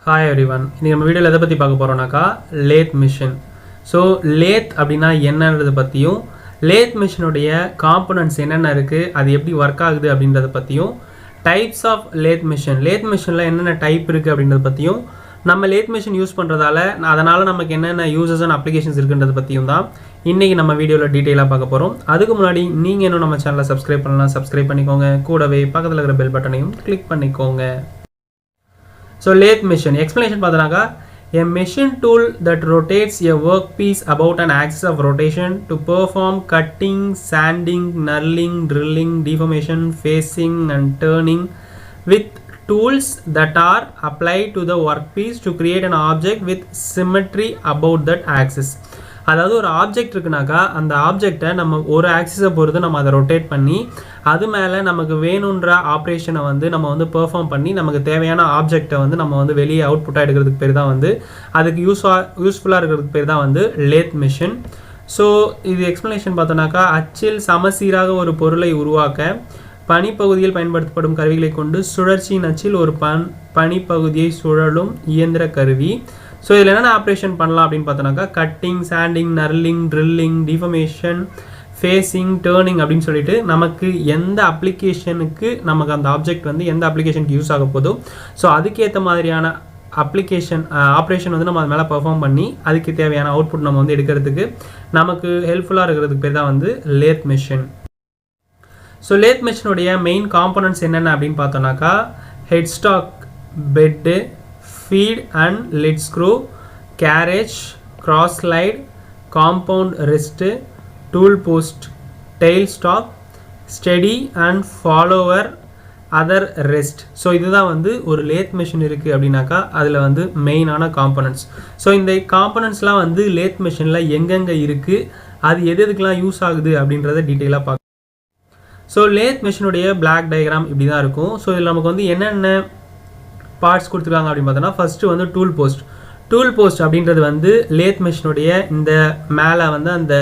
Hi everyone. இன்னைக்கு நம்ம வீடியோல எதை பத்தி பார்க்க போறோம்னாக்கா lathe machine. So lathe அப்படினா என்னன்றத பத்தியும் lathe machine உடைய components என்னென்ன இருக்கு அது எப்படி வர்க் ஆகுது அப்படின்றத பத்தியும் types of lathe machineல என்னென்ன டைப் இருக்கு அப்படின்றத பத்தியும் நம்ம lathe machine யூஸ் பண்றதால அதனால நமக்கு என்னென்ன யூசஸ் அண்ட் அப்ளிகேஷன்ஸ் இருக்குன்றத பத்தியும் தான் இன்னைக்கு நம்ம வீடியோல டீடைலா பார்க்க போறோம். அதுக்கு முன்னாடி நீங்க இன்னும் நம்ம சேனலை சப்ஸ்கிரைப் பண்ணலாம் சப்ஸ்கிரைப் பண்ணிக்கோங்க. கூடவே பக்கத்துல இருக்கிற பெல் பட்டனையும் கிளிக் பண்ணிக்கோங்க. So lathe machine explanation பார்த்தனாக்கா a machine tool that rotates a workpiece about an axis of rotation to perform cutting, sanding, knurling, drilling, deformation, facing and turning with tools that are applied to the workpiece to create an object with symmetry about that axis. அதாவது ஒரு object இருக்குனாக்கா அந்த ஆப்ஜெக்டை நம்ம ஒரு ஆக்சிஸை பொறுத்து நம்ம அதை rotate பண்ணி அது மேலே நமக்கு வேணுன்ற ஆப்ரேஷனை வந்து நம்ம வந்து பெர்ஃபார்ம் பண்ணி நமக்கு தேவையான ஆப்ஜெக்டை வந்து நம்ம வந்து வெளியே அவுட்புட்டாக எடுக்கிறதுக்கு பேர் தான் வந்து அதுக்கு யூஸ்ஃபுல்லாக இருக்கிறதுக்கு பேர் தான் வந்து லேத் மிஷின். ஸோ இது எக்ஸ்ப்ளனேஷன் பார்த்தோன்னாக்கா அச்சில் சமசீராக ஒரு பொருளை உருவாக்க பனிப்பகுதியில் பயன்படுத்தப்படும் கருவிகளை கொண்டு சுழற்சியின் அச்சில் ஒரு பனிப்பகுதியை சுழலும் இயந்திர கருவி. ஸோ இதில் என்னென்ன ஆப்ரேஷன் பண்ணலாம் அப்படின்னு பார்த்தோன்னாக்கா cutting, sanding, knurling, drilling, deformation, facing, turning அப்படின்னு சொல்லிட்டு நமக்கு எந்த அப்ளிகேஷனுக்கு நமக்கு அந்த ஆப்ஜெக்ட் வந்து எந்த அப்ளிகேஷனுக்கு யூஸ் ஆக போதோ ஸோ அதுக்கேற்ற மாதிரியான ஆப்ரேஷன் வந்து நம்ம அது மேலே பெர்ஃபார்ம் பண்ணி அதுக்கு தேவையான அவுட்புட் நம்ம வந்து எடுக்கிறதுக்கு நமக்கு ஹெல்ப்ஃபுல்லாக இருக்கிறதுக்கு பேர் தான் வந்து லேத் மிஷின். ஸோ லேத் மிஷினுடைய மெயின் காம்போனன்ட்ஸ் என்னென்ன அப்படின்னு பார்த்தோன்னாக்கா head stock, bed, feed and lid screw, carriage, cross slide, compound wrist, tool post, tail stop, steady and follower, other rest. So இதுதான் வந்து ஒரு லேத் மிஷின் இருக்குது அப்படின்னாக்கா அதில் வந்து மெயினான காம்போனன்ட்ஸ். ஸோ இந்த காம்போனன்ட்ஸ்லாம் வந்து லேத் மிஷினில் எங்கெங்கே இருக்குது அது எதுக்கெலாம் யூஸ் ஆகுது அப்படின்றத டீட்டெயிலாக பார்க்க. ஸோ லேத் மிஷினுடைய பிளாக் டயக்ராம் இப்படி தான் இருக்கும். ஸோ இதில் நமக்கு வந்து என்னென்ன பார்ட்ஸ் கொடுத்துருக்காங்க அப்படின்னு பார்த்தோன்னா ஃபஸ்ட்டு வந்து டூல் போஸ்ட் அப்படின்றது வந்து லேத் மிஷினுடைய இந்த மேலே வந்து அந்த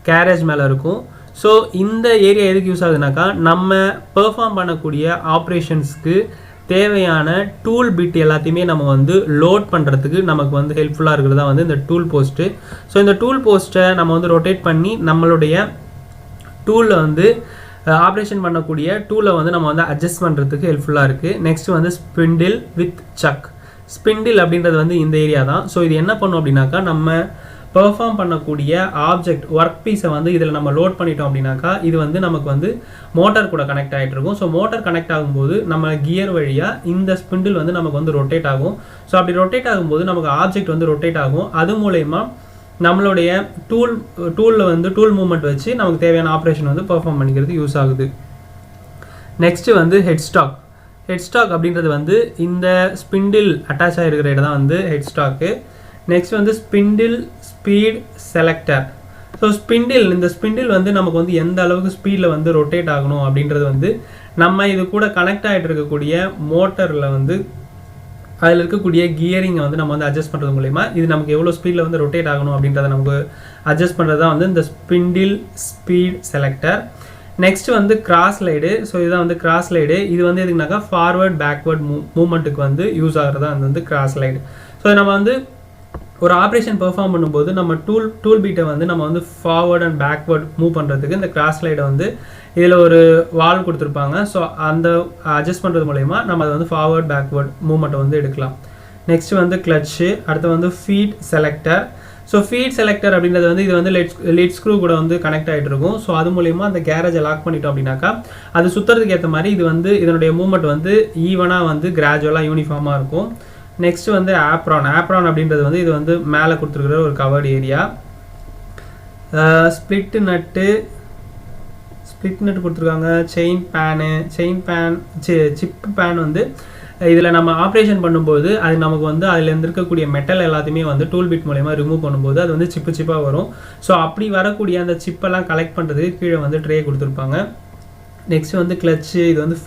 கேரேஜ் மேலே இருக்கும். ஸோ இந்த ஏரியா எதுக்கு யூஸ் ஆகுதுனாக்கா நம்ம பெர்ஃபார்ம் பண்ணக்கூடிய ஆப்ரேஷன்ஸ்க்கு தேவையான டூல் பிட் எல்லாத்தையுமே நம்ம வந்து லோட் பண்ணுறதுக்கு நமக்கு வந்து ஹெல்ப்ஃபுல்லாக இருக்கிறது தான் வந்து இந்த டூல் போஸ்ட்டு. ஸோ இந்த டூல் போஸ்ட்டை நம்ம வந்து ரொட்டேட் பண்ணி நம்மளுடைய டூலில் வந்து ஆப்ரேஷன் பண்ணக்கூடிய டூலை வந்து நம்ம வந்து அட்ஜஸ்ட் பண்ணுறதுக்கு ஹெல்ப்ஃபுல்லாக இருக்குது. நெக்ஸ்ட் வந்து ஸ்பிண்டில் வித் சக். ஸ்பிண்டில் அப்படின்றது வந்து இந்த ஏரியா தான். ஸோ இது என்ன பண்ணும் அப்படின்னாக்கா நம்ம பெர்ஃபார்ம் பண்ணக்கூடிய ஆப்ஜெக்ட் ஒர்க் பீஸை வந்து இதில் நம்ம லோட் பண்ணிட்டோம் அப்படின்னாக்கா இது வந்து நமக்கு வந்து மோட்டார் கூட கனெக்ட் ஆகிட்டு இருக்கும். ஸோ மோட்டார் கனெக்ட் ஆகும்போது நம்ம கியர் வழியாக இந்த ஸ்பிண்டில் வந்து நமக்கு வந்து ரொட்டேட் ஆகும். ஸோ அப்படி ரொட்டேட் ஆகும்போது நமக்கு ஆப்ஜெக்ட் வந்து ரொட்டேட் ஆகும். அது மூலயமா நம்மளுடைய டூலில் வந்து டூல் மூவ்மெண்ட் வச்சு நமக்கு தேவையான ஆப்ரேஷன் வந்து பெர்ஃபார்ம் பண்ணிக்கிறது யூஸ் ஆகுது. நெக்ஸ்ட்டு வந்து ஹெட் ஸ்டாக் அப்படின்றது வந்து இந்த ஸ்பிண்டில் அட்டாச் ஆகிருக்கிற இடம் தான் வந்து ஹெட் ஸ்டாக்கு. நெக்ஸ்ட் வந்து ஸ்பிண்டில் ஸ்பீட் செலக்டர். ஸோ இந்த ஸ்பிண்டில் வந்து நமக்கு வந்து எந்த அளவுக்கு ஸ்பீடில் வந்து ரொட்டேட் ஆகணும் அப்படின்றது வந்து நம்ம இது கூட கனெக்ட் ஆகிட்டு இருக்கக்கூடிய மோட்டரில் வந்து அதில் இருக்கக்கூடிய கியரிங்கை வந்து நம்ம வந்து அட்ஜஸ்ட் பண்ணுறது மூலமா இது நமக்கு எவ்வளோ ஸ்பீடில் வந்து ரொட்டேட் ஆகணும் அப்படின்றத நமக்கு அட்ஜஸ்ட் பண்ணுறது தான் வந்து இந்த ஸ்பிண்டில் ஸ்பீட் செலக்டர். நெக்ஸ்ட் வந்து கிராஸ் லைடு. ஸோ இதுதான் வந்து கிராஸ் லைடு. இது வந்து எதுக்குனாக்கா ஃபார்வர்ட் பேக்வர்ட் மூவ்மெண்ட்டுக்கு வந்து யூஸ் ஆகிறதா வந்து கிராஸ் லைடு. ஸோ நம்ம வந்து ஒரு ஆப்ரேஷன் பெர்ஃபார்ம் பண்ணும்போது நம்ம டூல் பீட்டை வந்து நம்ம வந்து ஃபார்வர்ட் அண்ட் பேக்வர்ட் மூவ் பண்ணுறதுக்கு இந்த கிராஸ் லைடை வந்து இதில் ஒரு வால் கொடுத்துருப்பாங்க. ஸோ அந்த அட்ஜஸ்ட் பண்ணுறது மூலயமா நம்ம அதை வந்து ஃபார்வர்ட் பேக்வர்ட் மூவ்மெண்ட்டை வந்து எடுக்கலாம். நெக்ஸ்ட் வந்து கிளட்ச்சு. அடுத்து வந்து feed selector. So feed selector அப்படின்றது வந்து இது வந்து லிட் ஸ்க்ரூ கூட வந்து கனெக்ட் ஆகிட்டு இருக்கும். ஸோ அது மூலயமா அந்த கேரேஜை லாக் பண்ணிட்டோம் அப்படின்னாக்கா அது சுற்றுறதுக்கு ஏற்ற மாதிரி இது வந்து இதனுடைய மூவ்மெண்ட் வந்து ஈவனாக வந்து கிராஜுவலாக யூனிஃபார்மாக இருக்கும். நெக்ஸ்ட் வந்து ஆப்ரான் அப்படின்றது வந்து இது வந்து மேலே கொடுத்துருக்குற ஒரு கவர்டு ஏரியா. ஸ்பிளிட் நட்டு கொடுத்துருக்காங்க. சிப் பேன் வந்து இதில் நம்ம ஆப்ரேஷன் பண்ணும்போது அது நமக்கு வந்து அதில் இருக்கக்கூடிய மெட்டல் எல்லாத்தையுமே வந்து டூல் பிட் மூலயமா ரிமூவ் பண்ணும்போது அது வந்து சிப்பாக வரும். ஸோ அப்படி வரக்கூடிய அந்த சிப்பெல்லாம் கலெக்ட் பண்ணுறதுக்கு கீழே வந்து ட்ரே கொடுத்துருப்பாங்க. நெக்ஸ்ட் வந்து கிளட்ச்சு. இது வந்து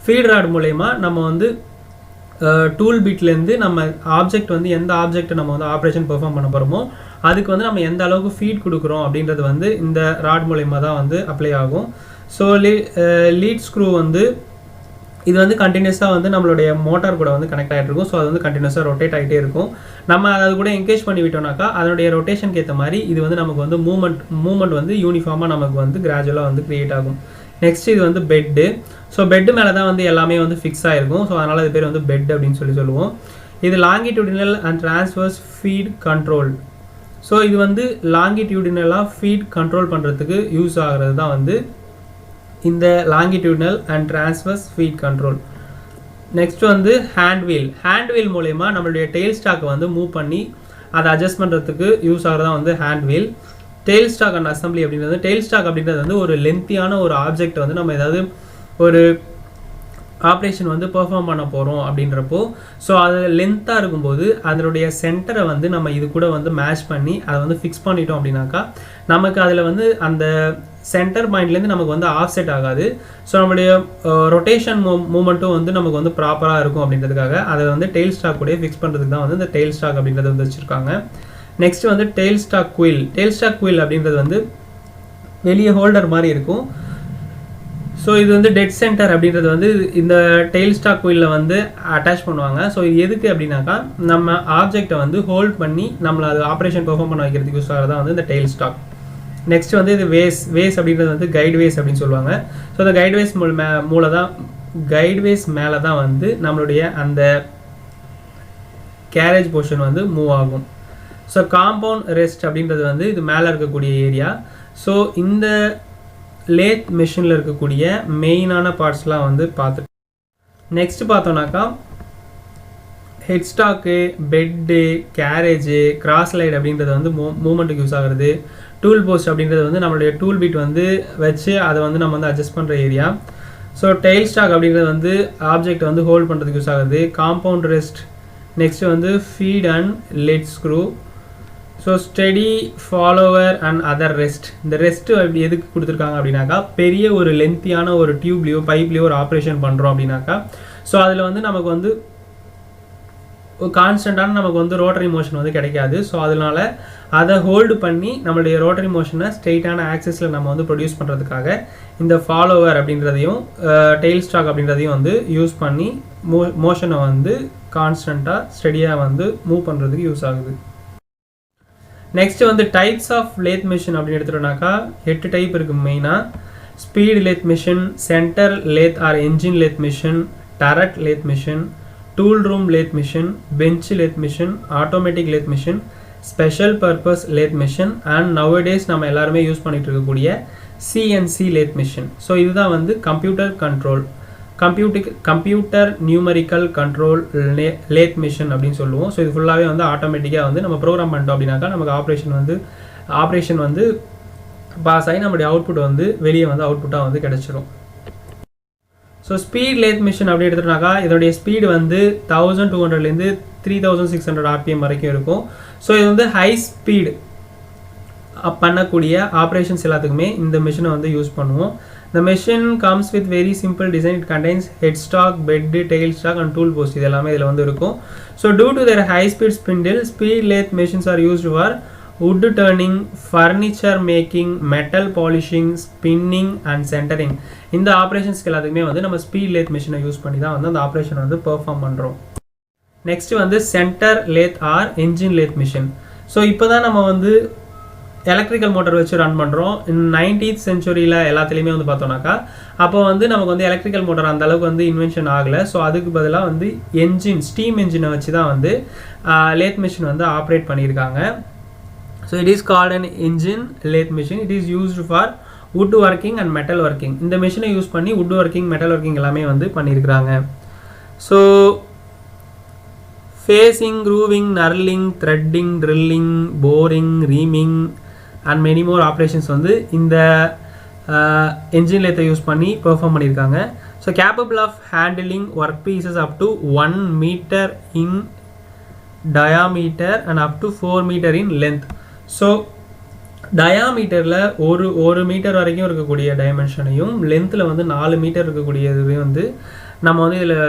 ஃபீட் ராடு மூலயமா நம்ம வந்து டூல் பிட்லேருந்து நம்ம ஆப்ஜெக்ட் வந்து எந்த ஆப்ஜெக்டை நம்ம வந்து ஆப்ரேஷன் பெர்ஃபார்ம் பண்ண போகிறோமோ அதுக்கு வந்து நம்ம எந்த அளவுக்கு ஃபீட் கொடுக்குறோம் அப்படின்றது வந்து இந்த ராட் மூலயமா தான் வந்து அப்ளை ஆகும். ஸோ லீட் ஸ்க்ரூ வந்து இது வந்து கண்டினியூஸாக வந்து நம்மளுடைய மோட்டார் கூட வந்து கனெக்ட் ஆகிட்டு இருக்கும். ஸோ அது வந்து கண்டினியூஸாக ரொட்டேட் ஆகிட்டே இருக்கும். நம்ம அது கூட என்கேஜ் பண்ணி விட்டோம்னாக்கா அதனுடைய ரொட்டேஷனுக்கு ஏற்ற மாதிரி இது வந்து நமக்கு வந்து மூவ்மெண்ட் வந்து யூனிஃபார்மாக நமக்கு வந்து கிராஜுவலாக வந்து க்ரியேட் ஆகும். நெக்ஸ்ட் இது வந்து பெட்டு. ஸோ பெட்டு மேலே தான் வந்து எல்லாமே வந்து ஃபிக்ஸ் ஆகிருக்கும். ஸோ அதனால் இது பேர் வந்து பெட் அப்படின்னு சொல்லுவோம். இது longitudinal and transverse feed control. So இது வந்து லாங்கிடியூடினலாக ஃபீட் கண்ட்ரோல் பண்ணுறதுக்கு யூஸ் ஆகிறது தான் வந்து இந்த longitudinal and transverse feed control. Next வந்து ஹேண்ட் வீல் மூலயமா நம்மளுடைய டெயில் ஸ்டாக்கை வந்து மூவ் பண்ணி அதை அட்ஜஸ்ட் பண்ணுறதுக்கு யூஸ் ஆகிறதா வந்து hand wheel. Tail stock and assembly அப்படின்றது, டெயில் ஸ்டாக் அப்படின்றது வந்து ஒரு லென்த்தியான ஒரு ஆப்ஜெக்ட் வந்து நம்ம ஏதாவது ஒரு ஆப்ரேஷன் வந்து பெர்ஃபார்ம் பண்ண போகிறோம் அப்படின்றப்போ ஸோ அது லென்த்தாக இருக்கும்போது அதனுடைய சென்டரை வந்து நம்ம இது கூட வந்து மேட்ச் பண்ணி அதை வந்து ஃபிக்ஸ் பண்ணிட்டோம் அப்படின்னாக்கா நமக்கு அதில் வந்து அந்த சென்டர் பாயிண்ட்லேருந்து நமக்கு வந்து ஆஃப் செட் ஆகாது. ஸோ நம்மளுடைய ரொட்டேஷன் மூமெண்ட்டும் வந்து நமக்கு வந்து ப்ராப்பராக இருக்கும் அப்படின்றதுக்காக அதை வந்து டெயில் ஸ்டாக் கூட ஃபிக்ஸ் பண்ணுறதுக்கு தான் வந்து இந்த டெயில் ஸ்டாக் அப்படின்றத வந்து வச்சுருக்காங்க. நெக்ஸ்ட் வந்து டெயில் ஸ்டாக் குயில். டெயில் ஸ்டாக் குயில் அப்படின்றது வந்து வெளியே ஹோல்டர் மாதிரி இருக்கும். ஸோ இது வந்து டெட் சென்டர் அப்படின்றது வந்து இந்த டெயில் ஸ்டாக் குயிலில் வந்து அட்டாச் பண்ணுவாங்க. ஸோ இது எதுக்கு அப்படின்னாக்கா நம்ம ஆப்ஜெக்டை வந்து ஹோல்ட் பண்ணி நம்மளை அது ஆப்ரேஷன் பெர்ஃபார்ம் பண்ண வைக்கிறதுக்கு யூஸ் ஆகிறதா வந்து இந்த டெயில் ஸ்டாக். நெக்ஸ்ட் வந்து இது வேஸ் அப்படின்றது வந்து கைட்வேஸ் அப்படின்னு சொல்லுவாங்க. ஸோ இந்த கைட்வேஸ் மேலே தான் வந்து நம்மளுடைய அந்த கேரேஜ் போர்ஷன் வந்து மூவ் ஆகும். ஸோ காம்பவுண்ட் ரெஸ்ட் அப்படின்றது வந்து இது மேலே இருக்கக்கூடிய ஏரியா. ஸோ இந்த லேத் மிஷினில் இருக்கக்கூடிய மெயினான பார்ட்ஸ்லாம் வந்து பார்த்துட்டு நெக்ஸ்ட் பார்த்தோம்னாக்கா head stock, bed, carriage, cross slide அப்படின்றது வந்து மூவ்மெண்ட்டுக்கு யூஸ் ஆகிறது. டூல் போஸ்ட் அப்படின்றது வந்து நம்மளுடைய டூல் பீட் வந்து வச்சு அதை வந்து நம்ம வந்து அட்ஜஸ்ட் பண்ணுற ஏரியா. ஸோ டெயில் ஸ்டாக் அப்படின்றது வந்து ஆப்ஜெக்ட் வந்து ஹோல்ட் பண்ணுறதுக்கு யூஸ் ஆகுது. காம்பவுண்ட் ரெஸ்ட், நெக்ஸ்ட் வந்து feed and lead screw. So steady, follower and other rest. இந்த ரெஸ்ட்டு அப்படி எதுக்கு கொடுத்துருக்காங்க அப்படின்னாக்கா பெரிய ஒரு லென்த்தியான ஒரு டியூப்லேயோ பைப்லேயோ ஒரு ஆப்ரேஷன் பண்ணுறோம் அப்படின்னாக்கா ஸோ அதில் வந்து நமக்கு வந்து கான்ஸ்டண்ட்டான நமக்கு வந்து ரோட்டரி மோஷன் வந்து கிடைக்காது. ஸோ அதனால அதை ஹோல்டு பண்ணி நம்மளுடைய ரோட்டரி மோஷனை ஸ்ட்ரெயிட்டான ஆக்சிஸில் நம்ம வந்து ப்ரொடியூஸ் பண்ணுறதுக்காக இந்த ஃபாலோவர் அப்படின்றதையும் டெயில் ஸ்டாக் அப்படின்றதையும் வந்து யூஸ் பண்ணி மோஷனை வந்து கான்ஸ்டண்ட்டாக ஸ்டெடியாக வந்து மூவ் பண்ணுறதுக்கு யூஸ் ஆகுது. நெக்ஸ்ட் வந்து டைப்ஸ் ஆஃப் லேத் மிஷின் அப்படின்னு எடுத்துட்டோம்னாக்கா 8 டைப் இருக்குது மெயினாக. Speed lathe machine, centre lathe or engine lathe machine, turret lathe machine, tool room lathe machine, bench lathe machine, automatic lathe machine, special purpose lathe machine and nowadays நம்ம எல்லாருமே use பண்ணிட்டு இருக்கக்கூடிய CNC lathe machine. So இதுதான் வந்து computer numerical control lathe machine அப்படின்னு சொல்லுவோம். So இது ஃபுல்லாகவே வந்து ஆட்டோமேட்டிக்காக வந்து நம்ம ப்ரோக்ராம் பண்ணிட்டோம் அப்படின்னாக்கா நமக்கு ஆப்ரேஷன் வந்து பாஸ் ஆகி நம்மளுடைய அவுட்புட் வந்து வெளியே வந்து அவுட்புட்டாக வந்து கிடச்சிரும். ஸோ ஸ்பீட் லேத் மிஷின் அப்படி எடுத்துட்டோம்னாக்கா இதோடைய ஸ்பீடு வந்து 1200லேருந்து 3600 RPM வரைக்கும் இருக்கும். ஸோ இது வந்து ஹை ஸ்பீடு பண்ணக்கூடிய ஆப்ரேஷன்ஸ் எல்லாத்துக்குமே இந்த மிஷினை வந்து யூஸ் பண்ணுவோம். The machine comes with very simple design. It contains headstock, bed, tail stock and tool post. இது எல்லாமே இதில் வந்து இருக்கும். So due to their high speed spindle, speed lathe machines are used for wood turning, furniture making, metal polishing, spinning and centering. இந்த ஆப்ரேஷன்ஸ்க்கு எல்லாத்துக்குமே வந்து நம்ம speed lathe மிஷினை யூஸ் பண்ணி தான் வந்து அந்த ஆப்ரேஷன் வந்து பெர்ஃபார்ம் பண்ணுறோம். நெக்ஸ்ட் வந்து centre lathe or engine lathe machine. So இப்போ தான் நம்ம வந்து எலக்ட்ரிக்கல் மோட்டர் வச்சு ரன் பண்ணுறோம். 19th சென்ச்சுரியில் எல்லாத்துலேயுமே வந்து பார்த்தோம்னாக்கா அப்போ வந்து நமக்கு வந்து எலக்ட்ரிக்கல் மோட்டர் அந்த அளவுக்கு வந்து இன்வென்ஷன் ஆகலை. ஸோ அதுக்கு பதிலாக வந்து ஸ்டீம் என்ஜினை வச்சு தான் வந்து லேத் மிஷின் வந்து ஆப்ரேட் பண்ணியிருக்காங்க. So it is called an engine lathe machine. It is used for would working and metal working. இந்த மிஷினை யூஸ் பண்ணி வுட் ஒர்க்கிங், மெட்டல் ஒர்க்கிங் எல்லாமே வந்து பண்ணியிருக்கிறாங்க. So facing, grooving, knurling, threading, drilling, boring, reaming and many more operations வந்து இந்த engine lathe use பண்ணி perform பண்ணியிருக்காங்க. So capable of handling work pieces up to 1 meter in diameter and up to 4 meter in length. So டயாமீட்டரில் ஒரு metre வரைக்கும் இருக்கக்கூடிய டைமென்ஷனையும் லென்த்தில் வந்து 4 metre இருக்கக்கூடியதையும் வந்து நம்ம வந்து இதில்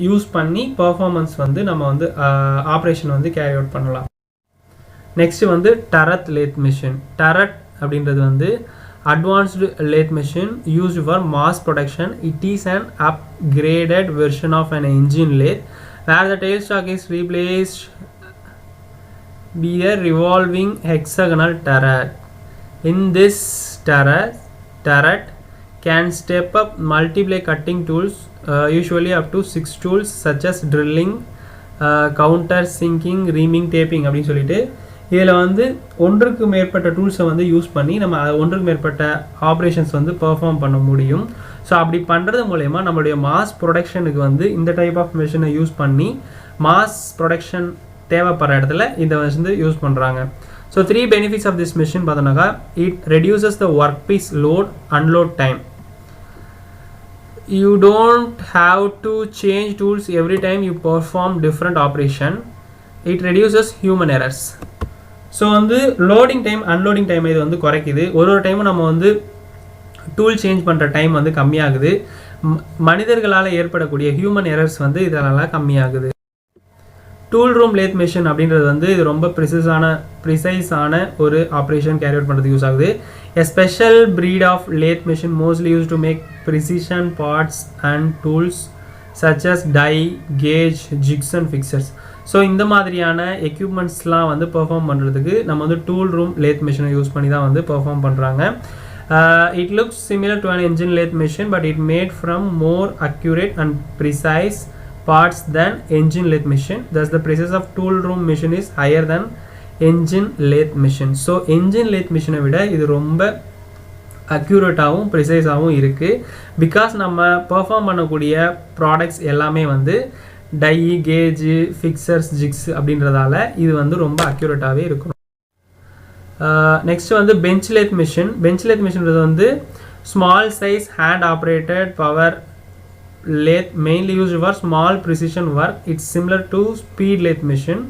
யூஸ் பண்ணி பர்ஃபார்மன்ஸ் வந்து நம்ம வந்து ஆப்ரேஷன் வந்து கேரி அவுட் பண்ணலாம். நெக்ஸ்ட் வந்து டரட் லேத் மிஷின். டரட் அப்படின்றது வந்து advanced lathe machine used for mass production. It is an upgraded version of an engine lathe where the tailstock is replaced by a revolving hexagonal turret. In this turret can step up multiple cutting tools, usually up to 6 tools such as drilling, counter sinking, reaming, taping அப்படின்னு சொல்லிட்டு இதில் வந்து ஒன்றுக்கு மேற்பட்ட டூல்ஸை வந்து use பண்ணி நம்ம ஒன்றுக்கு மேற்பட்ட ஆப்ரேஷன்ஸ் வந்து பெர்ஃபார்ம் பண்ண முடியும். ஸோ அப்படி பண்ணுறது மூலயமா நம்மளுடைய மாஸ் ப்ரொடக்ஷனுக்கு வந்து இந்த டைப் ஆஃப் மிஷினை யூஸ் பண்ணி மாஸ் ப்ரொடக்ஷன் தேவைப்படுற இடத்துல இதை வந்து யூஸ் பண்ணுறாங்க. So 3 benefits of this machine பார்த்தோன்னாக்கா, it reduces the workpiece load unload time. You don't have to change tools every time you perform different operation. It reduces human errors. So வந்து loading time unloading time இது வந்து குறைக்குது. ஒரு டைமும் நம்ம வந்து tool change பண்ணுற time வந்து கம்மியாகுது. மனிதர்களால் ஏற்படக்கூடிய ஹியூமன் எரர்ஸ் வந்து இதனால் கம்மியாகுது. டூல் ரூம் லேத் மிஷின் அப்படின்றது வந்து இது ரொம்ப ப்ரிசைஸான ஒரு ஆப்ரேஷன் கேரி அவுட் பண்ணுறதுக்கு யூஸ் ஆகுது. A special breed of lathe machine mostly used to make precision parts and tools such as die, gauge, jigs and fixers. So இந்த மாதிரியான எக்யூப்மெண்ட்ஸ்லாம் வந்து பெர்ஃபார்ம் பண்ணுறதுக்கு நம்ம வந்து டூல் ரூம் லேத் மிஷினை யூஸ் பண்ணி தான் வந்து பெர்ஃபார்ம் பண்ணுறாங்க. It looks similar to an engine lathe machine but it made from more accurate and precise parts than engine lathe machine. Thus the prices of tool room machine is higher than engine lathe machine. So engine lathe machine விட இது ரொம்ப அக்யூரேட்டாகவும் ப்ரிசைஸாகவும் இருக்குது. Because நம்ம perform பண்ணக்கூடிய products எல்லாமே வந்து tie, gauge, fixtures, jigs அப்படின்றதால இது வந்து ரொம்ப அக்யூரேட்டாகவே இருக்கும். நெக்ஸ்ட் வந்து bench lathe machine. Bench lathe மிஷின்றது வந்து small size hand operated power lathe mainly used for small precision work. It's similar to speed lathe machine.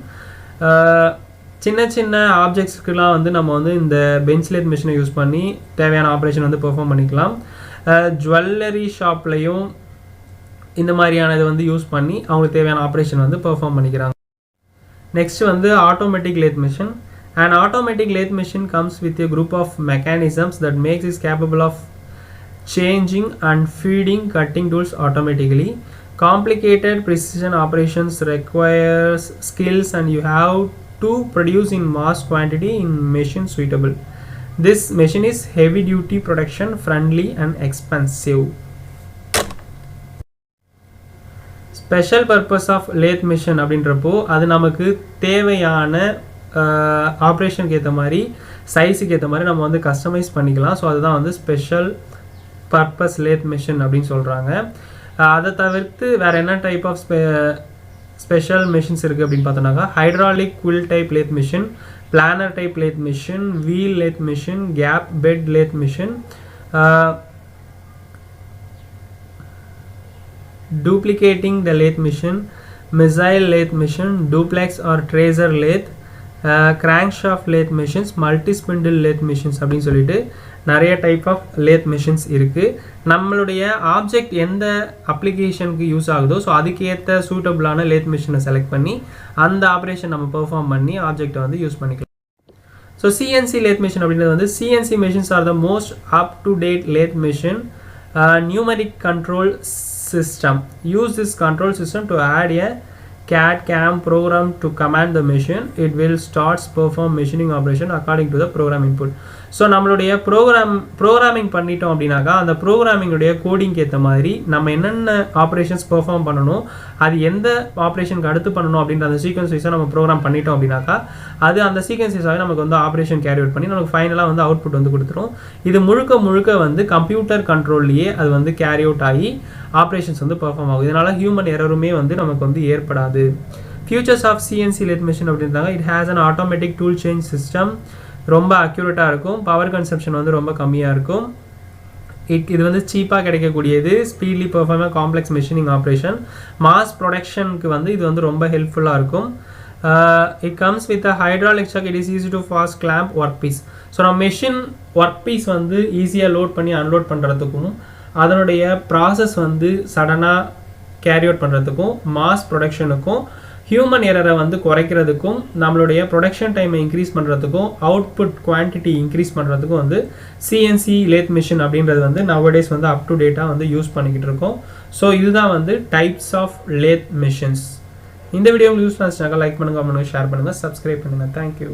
சின்ன சின்ன ஆப்ஜெக்ட்ஸ்க்குலாம் வந்து நம்ம வந்து இந்த பெஞ்ச் லேத் மிஷினை யூஸ் பண்ணி தேவையான ஆப்ரேஷன் வந்து பெர்ஃபார்ம் பண்ணிக்கலாம். ஜுவல்லரி ஷாப்லையும் இந்த மாதிரியான இதை வந்து யூஸ் பண்ணி அவங்களுக்கு தேவையான ஆப்ரேஷன் வந்து பெர்ஃபார்ம் பண்ணிக்கிறாங்க. நெக்ஸ்ட் வந்து automatic lathe machine. An automatic lathe machine comes with a group of mechanisms that makes it capable of changing and feeding cutting tools automatically. Complicated precision operations requires skills and you have to produce in mass quantity in machine suitable. This machine is heavy duty production friendly and expensive. Special purpose of lathe machine அப்படின்றப்போ அது நமக்கு தேவையான ஆப்ரேஷனுக்கு ஏற்ற மாதிரி சைஸுக்கு ஏற்ற மாதிரி நம்ம வந்து கஸ்டமைஸ் பண்ணிக்கலாம். ஸோ அதுதான் வந்து ஸ்பெஷல் பர்பஸ் லேத் மிஷின் அப்படின்னு சொல்கிறாங்க. அதை தவிர்த்து வேறு என்ன டைப் ஆஃப் ஸ்பெஷல் மிஷின்ஸ் இருக்குது அப்படின்னு பார்த்தோன்னாக்கா, hydraulic will type lathe machine, planer type lathe machine, wheel lathe machine, gap bed lathe machine, duplicating the lathe machine, missile lathe machine, duplex or tracer lathe, crankshaft lathe machines, multi spindle lathe machines அப்படின்னு சொல்லிட்டு நிறைய type of lathe machines இருக்குது. நம்மளுடைய object எந்த அப்ளிகேஷனுக்கு use ஆகுதோ so அதுக்கேற்ற சூட்டபிளான lathe மிஷினை select பண்ணி அந்த ஆப்ரேஷன் நம்ம பெர்ஃபார்ம் பண்ணி ஆப்ஜெக்டை வந்து யூஸ் பண்ணிக்கலாம். ஸோ சிஎன்சி லேத் மிஷின் அப்படின்றது வந்து CNC machines R the most up to date lathe machine. Numeric control system. Use this control system to add a CAD/CAM program to command the machine. It will start perform machining operation according to the program input. So நம்மளுடைய programming பண்ணிட்டோம் அப்படின்னாக்கா அந்த ப்ரோக்ராமிங்குடைய கோடிங்க்கு ஏற்ற மாதிரி நம்ம என்னென்ன operations perform பண்ணணும், அது எந்த ஆப்ரேஷனுக்கு அடுத்து பண்ணணும் அப்படின்ற அந்த சீக்வன்ஸ் வைஸாக நம்ம ப்ரோக்ராம் பண்ணிட்டோம் அப்படின்னாக்கா அது அந்த சீக்வன்ஸ் வைஸாகவே நமக்கு வந்து ஆப்ரேஷன் கேரி அவுட் பண்ணி நமக்கு ஃபைனலாக வந்து அவுட்புட் வந்து கொடுத்துரும். இது முழுக்க வந்து கம்ப்யூட்டர் கண்ட்ரோல்லையே அது வந்து கேரி அவுட் ஆகி ஆப்ரேஷன்ஸ் வந்து பெர்ஃபார்ம் ஆகும். இதனால் ஹியூமன் எரருமே வந்து நமக்கு வந்து ஏற்படாது. Features of CNC lathe machine அப்படின்றாங்க, it has an automatic tool change system, ரொம்ப அக்யூரேட்டாக இருக்கும், பவர் கன்சப்ஷன் வந்து ரொம்ப கம்மியாக இருக்கும், இது வந்து சீப்பாக கிடைக்கக்கூடியது, speedly perform complex machining operation, mass ப்ரொடக்ஷனுக்கு வந்து இது வந்து ரொம்ப ஹெல்ப்ஃபுல்லாக இருக்கும். It comes with a hydraulic chuck, it is easy to fast clamp work piece. So நம்ம மிஷின் ஒர்க் பீஸ் வந்து ஈஸியாக லோட் பண்ணி அன்லோட் பண்ணுறதுக்கும் அதனுடைய ப்ராசஸ் வந்து சடனாக கேரி அவுட் பண்ணுறதுக்கும் மாஸ் ப்ரொடக்ஷனுக்கும் ஹியூமன் எரரை வந்து குறைக்கிறதுக்கும் நம்மளுடைய ப்ரொடக்ஷன் டைமை இன்க்ரீஸ் பண்ணுறதுக்கும் அவுட்புட் குவான்டிட்டி இன்க்ரீஸ் பண்ணுறதுக்கும் வந்து சிஎன்சி லேத் மிஷின் அப்படின்றது வந்து நவடேஸ் வந்து அப் டு டேட்டாக வந்து யூஸ் பண்ணிக்கிட்டு இருக்கோம். ஸோ இதுதான் வந்து டைப்ஸ் ஆஃப் லேத் மிஷின்ஸ். இந்த வீடியோ யூஸ் பண்ணிச்சுனாக்கா லைக் பண்ணுங்கள், ஷேர் பண்ணுங்கள், சப்ஸ்கிரைப் பண்ணுங்கள். தேங்க்யூ.